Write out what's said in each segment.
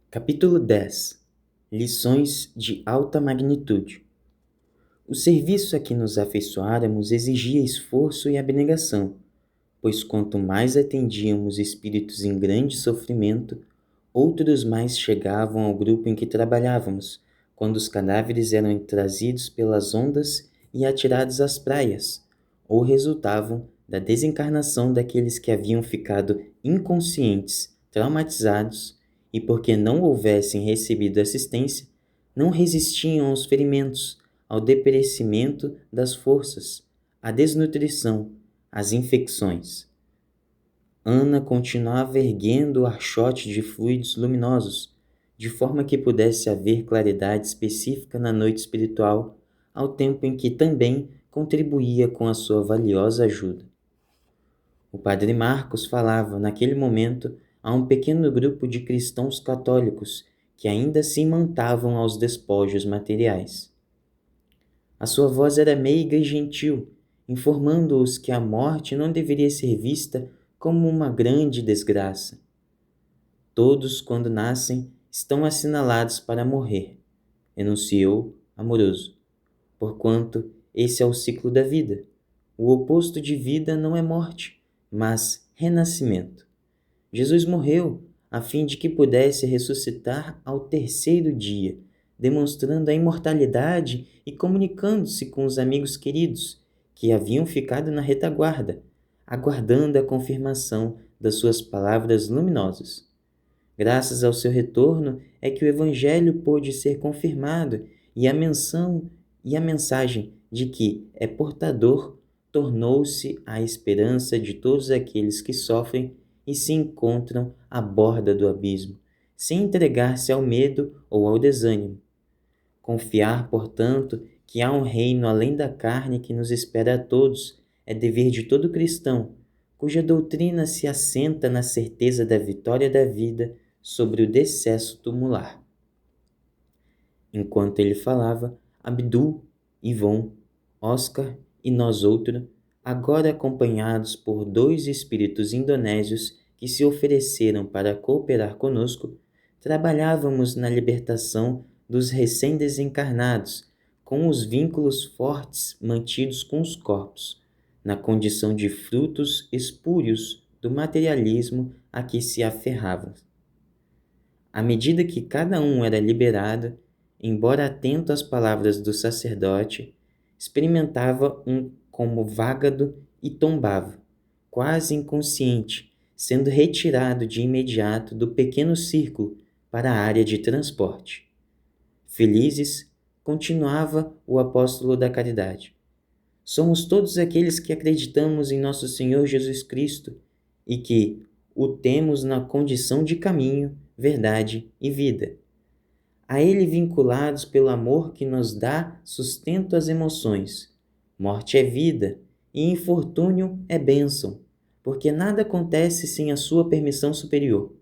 Capítulo 10. Lições de alta magnitude. O serviço a que nos afeiçoáramos exigia esforço e abnegação, pois quanto mais atendíamos espíritos em grande sofrimento, outros mais chegavam ao grupo em que trabalhávamos, quando os cadáveres eram trazidos pelas ondas e atirados às praias, ou resultavam da desencarnação daqueles que haviam ficado inconscientes, traumatizados, e porque não houvessem recebido assistência, não resistiam aos ferimentos, ao deperecimento das forças, à desnutrição, às infecções. Ana continuava erguendo o archote de fluidos luminosos, de forma que pudesse haver claridade específica na noite espiritual, ao tempo em que também contribuía com a sua valiosa ajuda. O padre Marcos falava, naquele momento, a um pequeno grupo de cristãos católicos que ainda se imantavam aos despojos materiais. A sua voz era meiga e gentil, informando-os que a morte não deveria ser vista como uma grande desgraça. Todos, quando nascem, estão assinalados para morrer, enunciou amoroso, porquanto esse é o ciclo da vida. O oposto de vida não é morte, mas renascimento. Jesus morreu a fim de que pudesse ressuscitar ao terceiro dia, demonstrando a imortalidade e comunicando-se com os amigos queridos que haviam ficado na retaguarda, aguardando a confirmação das suas palavras luminosas. Graças ao seu retorno é que o Evangelho pôde ser confirmado e a mensagem de que é portador tornou-se a esperança de todos aqueles que sofrem e se encontram à borda do abismo, sem entregar-se ao medo ou ao desânimo. Confiar, portanto, que há um reino além da carne que nos espera a todos é dever de todo cristão, cuja doutrina se assenta na certeza da vitória da vida sobre o decesso tumular. Enquanto ele falava, Abdul, Ivon, Oscar e nós outros, agora acompanhados por 2 espíritos indonésios que se ofereceram para cooperar conosco, trabalhávamos na libertação dos recém-desencarnados, com os vínculos fortes mantidos com os corpos, na condição de frutos espúrios do materialismo a que se aferravam. À medida que cada um era liberado, embora atento às palavras do sacerdote, experimentava um como vágado e tombava, quase inconsciente, sendo retirado de imediato do pequeno círculo para a área de transporte. Felizes, continuava o apóstolo da caridade. Somos todos aqueles que acreditamos em nosso Senhor Jesus Cristo e que o temos na condição de caminho, verdade e vida. A Ele vinculados pelo amor que nos dá sustento às emoções. Morte é vida e infortúnio é bênção, porque nada acontece sem a sua permissão superior.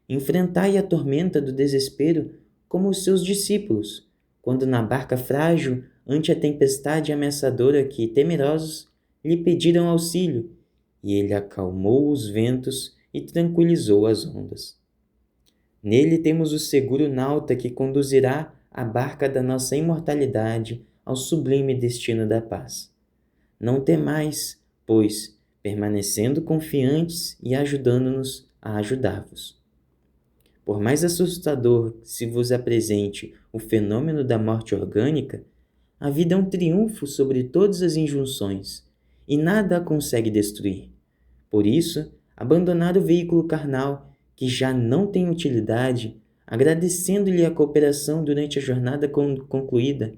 Enfrentai a tormenta do desespero como os seus discípulos, quando na barca frágil, ante a tempestade ameaçadora que, temerosos, lhe pediram auxílio, e ele acalmou os ventos e tranquilizou as ondas. Nele temos o seguro nauta que conduzirá a barca da nossa imortalidade ao sublime destino da paz. Não temais, pois, permanecendo confiantes e ajudando-nos a ajudar-vos. Por mais assustador se vos apresente o fenômeno da morte orgânica, a vida é um triunfo sobre todas as injunções, e nada a consegue destruir. Por isso, abandonar o veículo carnal, que já não tem utilidade, agradecendo-lhe a cooperação durante a jornada concluída,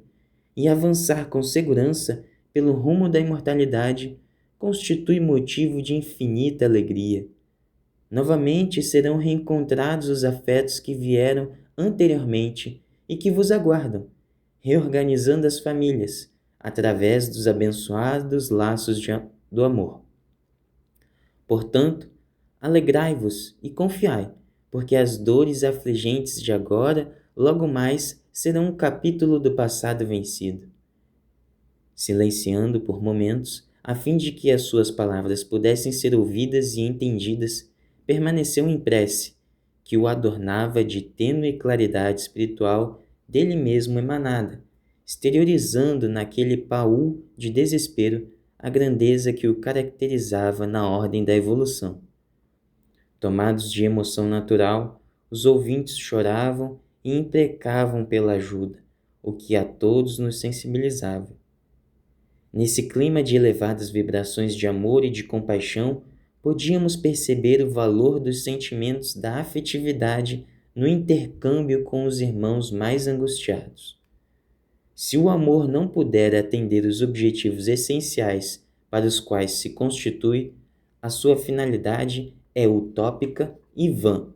e avançar com segurança pelo rumo da imortalidade, constitui motivo de infinita alegria. Novamente serão reencontrados os afetos que vieram anteriormente e que vos aguardam, reorganizando as famílias, através dos abençoados laços do amor. Portanto, alegrai-vos e confiai, porque as dores afligentes de agora, logo mais, serão um capítulo do passado vencido. Silenciando por momentos, a fim de que as suas palavras pudessem ser ouvidas e entendidas, permaneceu em prece, que o adornava de tênue claridade espiritual dele mesmo emanada, exteriorizando naquele paú de desespero a grandeza que o caracterizava na ordem da evolução. Tomados de emoção natural, os ouvintes choravam e imprecavam pela ajuda, o que a todos nos sensibilizava. Nesse clima de elevadas vibrações de amor e de compaixão, podíamos perceber o valor dos sentimentos da afetividade no intercâmbio com os irmãos mais angustiados. Se o amor não puder atender os objetivos essenciais para os quais se constitui, a sua finalidade é utópica e vã.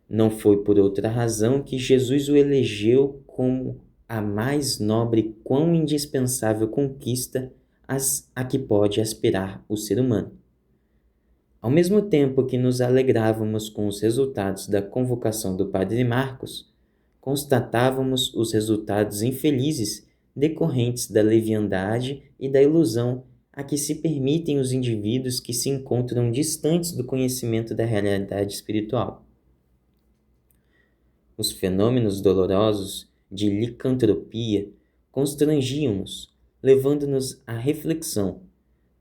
Não foi por outra razão que Jesus o elegeu como a mais nobre quão indispensável conquista a que pode aspirar o ser humano. Ao mesmo tempo que nos alegrávamos com os resultados da convocação do padre Marcos, constatávamos os resultados infelizes decorrentes da leviandade e da ilusão a que se permitem os indivíduos que se encontram distantes do conhecimento da realidade espiritual. Os fenômenos dolorosos de licantropia constrangiam-nos, levando-nos à reflexão,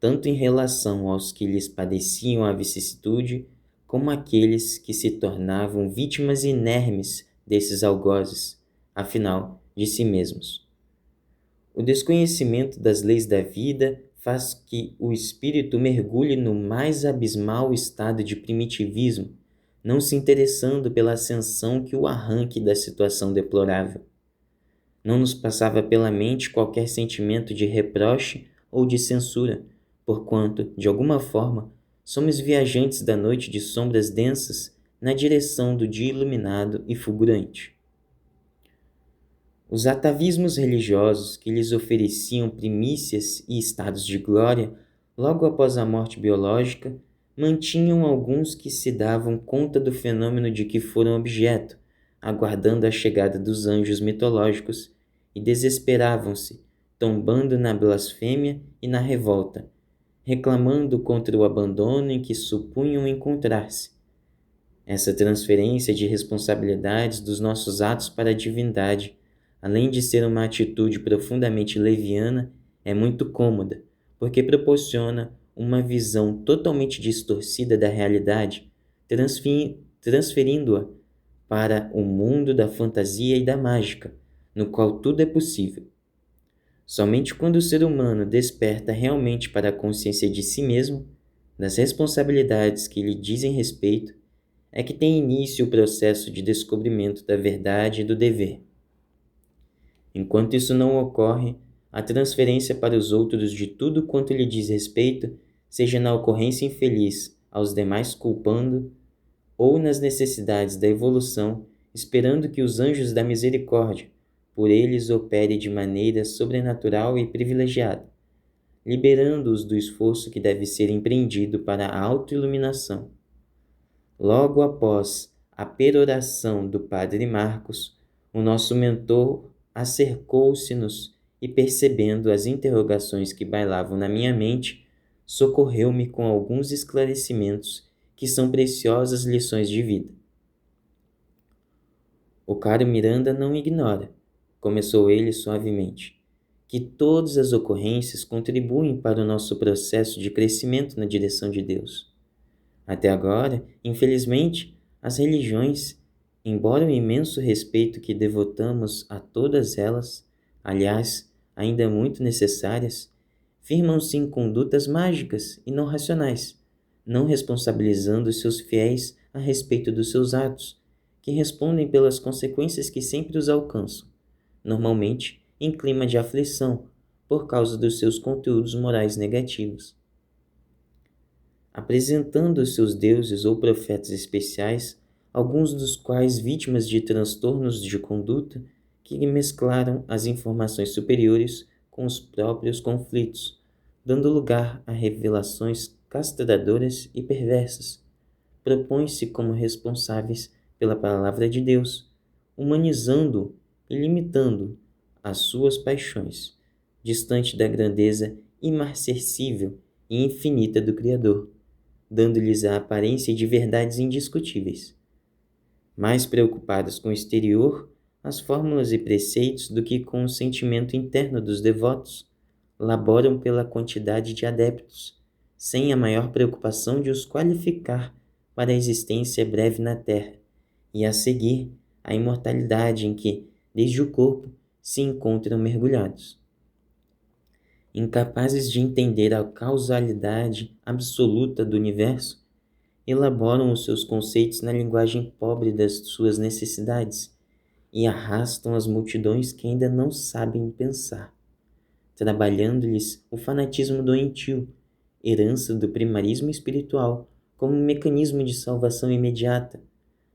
tanto em relação aos que lhes padeciam a vicissitude, como àqueles que se tornavam vítimas inermes desses algozes, afinal, de si mesmos. O desconhecimento das leis da vida faz que o espírito mergulhe no mais abismal estado de primitivismo, não se interessando pela ascensão que o arranque da situação deplorável. Não nos passava pela mente qualquer sentimento de reproche ou de censura, porquanto, de alguma forma, somos viajantes da noite de sombras densas na direção do dia iluminado e fulgurante. Os atavismos religiosos que lhes ofereciam primícias e estados de glória logo após a morte biológica mantinham alguns que se davam conta do fenômeno de que foram objeto, aguardando a chegada dos anjos mitológicos, e desesperavam-se, tombando na blasfêmia e na revolta, reclamando contra o abandono em que supunham encontrar-se. Essa transferência de responsabilidades dos nossos atos para a divindade, além de ser uma atitude profundamente leviana, é muito cômoda, porque proporciona uma visão totalmente distorcida da realidade, transferindo-a para o mundo da fantasia e da mágica, no qual tudo é possível. Somente quando o ser humano desperta realmente para a consciência de si mesmo, das responsabilidades que lhe dizem respeito, é que tem início o processo de descobrimento da verdade e do dever. Enquanto isso não ocorre, a transferência para os outros de tudo quanto lhe diz respeito, seja na ocorrência infeliz aos demais culpando, ou nas necessidades da evolução, esperando que os anjos da misericórdia por eles opere de maneira sobrenatural e privilegiada, liberando-os do esforço que deve ser empreendido para a autoiluminação. Logo após a peroração do padre Marcos, o nosso mentor acercou-se-nos e, percebendo as interrogações que bailavam na minha mente, socorreu-me com alguns esclarecimentos que são preciosas lições de vida. O caro Miranda não ignora, começou ele suavemente, que todas as ocorrências contribuem para o nosso processo de crescimento na direção de Deus. Até agora, infelizmente, as religiões, embora o imenso respeito que devotamos a todas elas, aliás, ainda muito necessárias, firmam-se em condutas mágicas e não racionais, não responsabilizando seus fiéis a respeito dos seus atos, que respondem pelas consequências que sempre os alcançam, normalmente em clima de aflição, por causa dos seus conteúdos morais negativos. Apresentando os seus deuses ou profetas especiais, alguns dos quais vítimas de transtornos de conduta que mesclaram as informações superiores com os próprios conflitos, dando lugar a revelações castradoras e perversas, propõem-se como responsáveis pela palavra de Deus, humanizando e limitando as suas paixões, distante da grandeza imarcessível e infinita do Criador, dando-lhes a aparência de verdades indiscutíveis, mais preocupadas com o exterior, as fórmulas e preceitos do que com o sentimento interno dos devotos, laboram pela quantidade de adeptos, sem a maior preocupação de os qualificar para a existência breve na Terra, e a seguir a imortalidade em que, desde o corpo, se encontram mergulhados. Incapazes de entender a causalidade absoluta do universo, elaboram os seus conceitos na linguagem pobre das suas necessidades e arrastam as multidões que ainda não sabem pensar, trabalhando-lhes o fanatismo doentio, herança do primarismo espiritual, como um mecanismo de salvação imediata,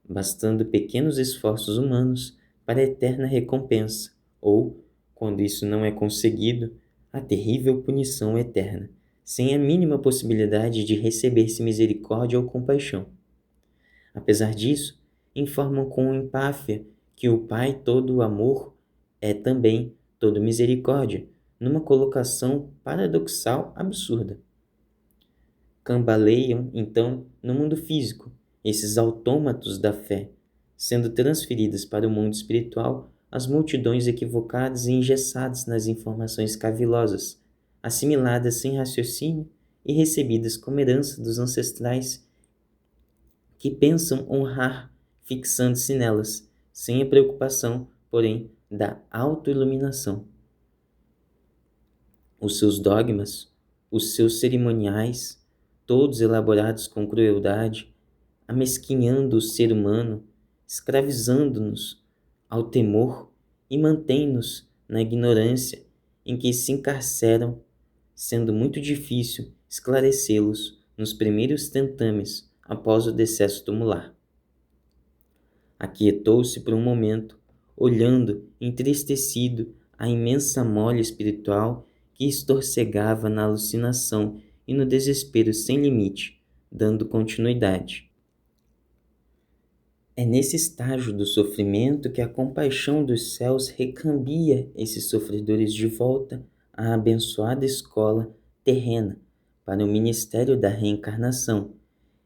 bastando pequenos esforços humanos para a eterna recompensa, ou, quando isso não é conseguido, a terrível punição eterna, sem a mínima possibilidade de receber-se misericórdia ou compaixão. Apesar disso, informam com empáfia que o Pai todo amor é também todo misericórdia, numa colocação paradoxal absurda. Cambaleiam, então, no mundo físico, esses autômatos da fé, sendo transferidas para o mundo espiritual as multidões equivocadas e engessadas nas informações cavilosas, assimiladas sem raciocínio e recebidas como herança dos ancestrais que pensam honrar, fixando-se nelas, sem a preocupação, porém, da autoiluminação. Os seus dogmas, os seus cerimoniais, todos elaborados com crueldade, amesquinhando o ser humano, escravizando-nos ao temor e mantém-nos na ignorância em que se encarceram, sendo muito difícil esclarecê-los nos primeiros tentames após o decesso tumular. Aquietou-se por um momento, olhando entristecido a imensa mole espiritual que estorcegava na alucinação e no desespero sem limite, dando continuidade. É nesse estágio do sofrimento que a compaixão dos céus recambia esses sofredores de volta à abençoada escola terrena para o ministério da reencarnação,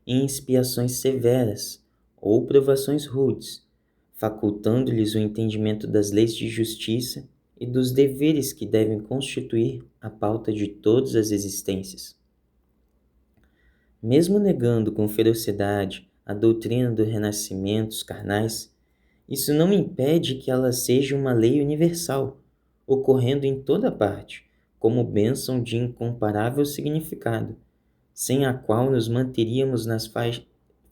em expiações severas ou provações rudes, facultando-lhes o entendimento das leis de justiça e dos deveres que devem constituir a pauta de todas as existências. Mesmo negando com ferocidade a doutrina dos renascimentos carnais, isso não impede que ela seja uma lei universal, ocorrendo em toda parte, como bênção de incomparável significado, sem a qual nos manteríamos nas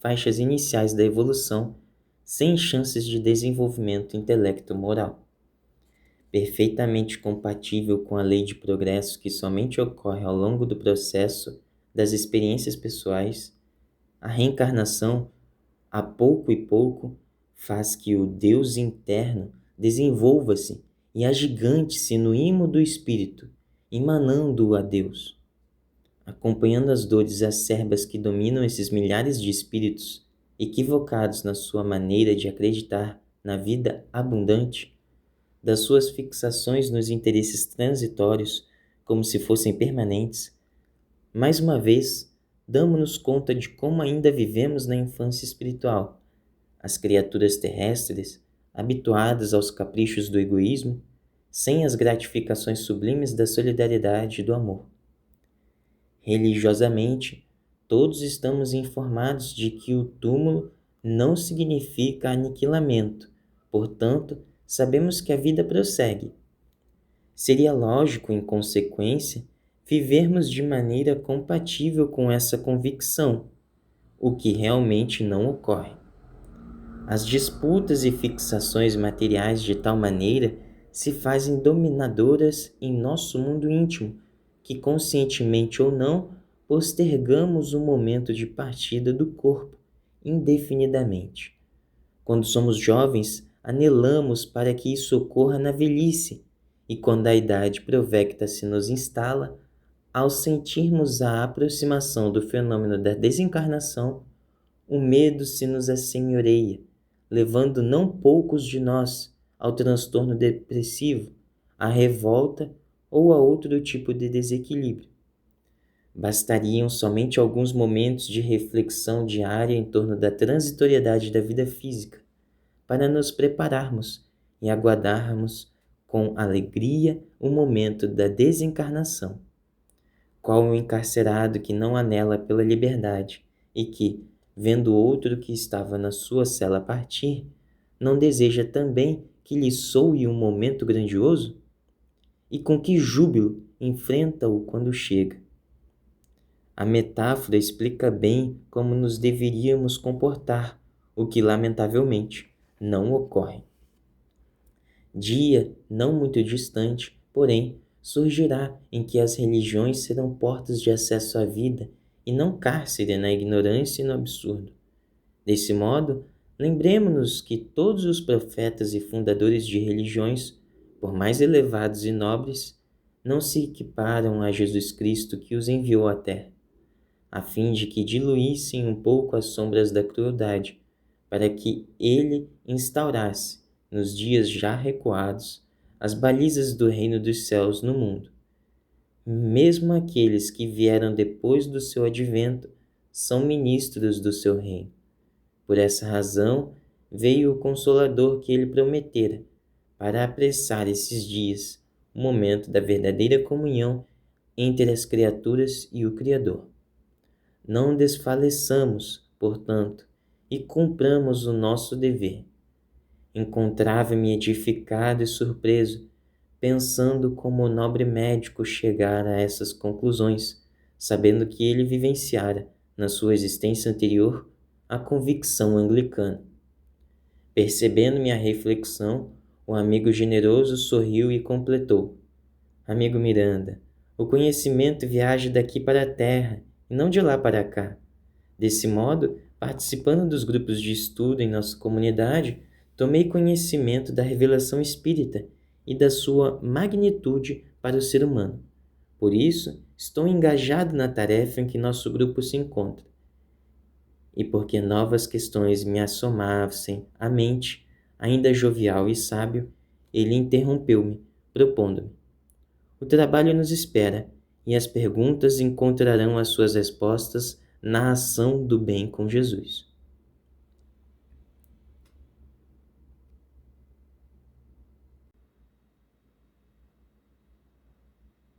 faixas iniciais da evolução, sem chances de desenvolvimento intelecto-moral. Perfeitamente compatível com a lei de progresso que somente ocorre ao longo do processo das experiências pessoais, a reencarnação, a pouco e pouco, faz que o Deus interno desenvolva-se e agigante-se no imo do espírito, emanando-o a Deus. Acompanhando as dores acerbas que dominam esses milhares de espíritos, equivocados na sua maneira de acreditar na vida abundante, das suas fixações nos interesses transitórios, como se fossem permanentes, mais uma vez, damos-nos conta de como ainda vivemos na infância espiritual. As criaturas terrestres, habituadas aos caprichos do egoísmo, sem as gratificações sublimes da solidariedade e do amor. Religiosamente, todos estamos informados de que o túmulo não significa aniquilamento, portanto, sabemos que a vida prossegue. Seria lógico, em consequência, vivermos de maneira compatível com essa convicção, o que realmente não ocorre. As disputas e fixações materiais de tal maneira se fazem dominadoras em nosso mundo íntimo, que conscientemente ou não postergamos o momento de partida do corpo indefinidamente. Quando somos jovens, anelamos para que isso ocorra na velhice, e quando a idade provecta se nos instala, ao sentirmos a aproximação do fenômeno da desencarnação, o medo se nos assenhoreia, levando não poucos de nós ao transtorno depressivo, à revolta ou a outro tipo de desequilíbrio. Bastariam somente alguns momentos de reflexão diária em torno da transitoriedade da vida física, para nos prepararmos e aguardarmos com alegria o momento da desencarnação. Qual o encarcerado que não anela pela liberdade e que, vendo outro que estava na sua cela partir, não deseja também que lhe soe um momento grandioso? E com que júbilo enfrenta-o quando chega? A metáfora explica bem como nos deveríamos comportar, o que lamentavelmente não ocorre. Dia não muito distante, porém, surgirá em que as religiões serão portas de acesso à vida e não cárcere na ignorância e no absurdo. Desse modo, lembremo-nos que todos os profetas e fundadores de religiões, por mais elevados e nobres, não se equiparam a Jesus Cristo que os enviou à terra, a fim de que diluíssem um pouco as sombras da crueldade, para que ele instaurasse, nos dias já recuados, as balizas do reino dos céus no mundo. Mesmo aqueles que vieram depois do seu advento são ministros do seu reino. Por essa razão, veio o Consolador que ele prometera, para apressar esses dias, o momento da verdadeira comunhão entre as criaturas e o Criador. Não desfaleçamos, portanto, e cumpramos o nosso dever. Encontrava-me edificado e surpreso, pensando como o nobre médico chegara a essas conclusões, sabendo que ele vivenciara, na sua existência anterior, a convicção anglicana. Percebendo minha reflexão, o amigo generoso sorriu e completou: Amigo Miranda, o conhecimento viaja daqui para a terra e não de lá para cá. Desse modo, participando dos grupos de estudo em nossa comunidade, tomei conhecimento da revelação espírita e da sua magnitude para o ser humano. Por isso, estou engajado na tarefa em que nosso grupo se encontra. E porque novas questões me assomassem à mente, ainda jovial e sábio, ele interrompeu-me, propondo-me: O trabalho nos espera, e as perguntas encontrarão as suas respostas na ação do bem com Jesus.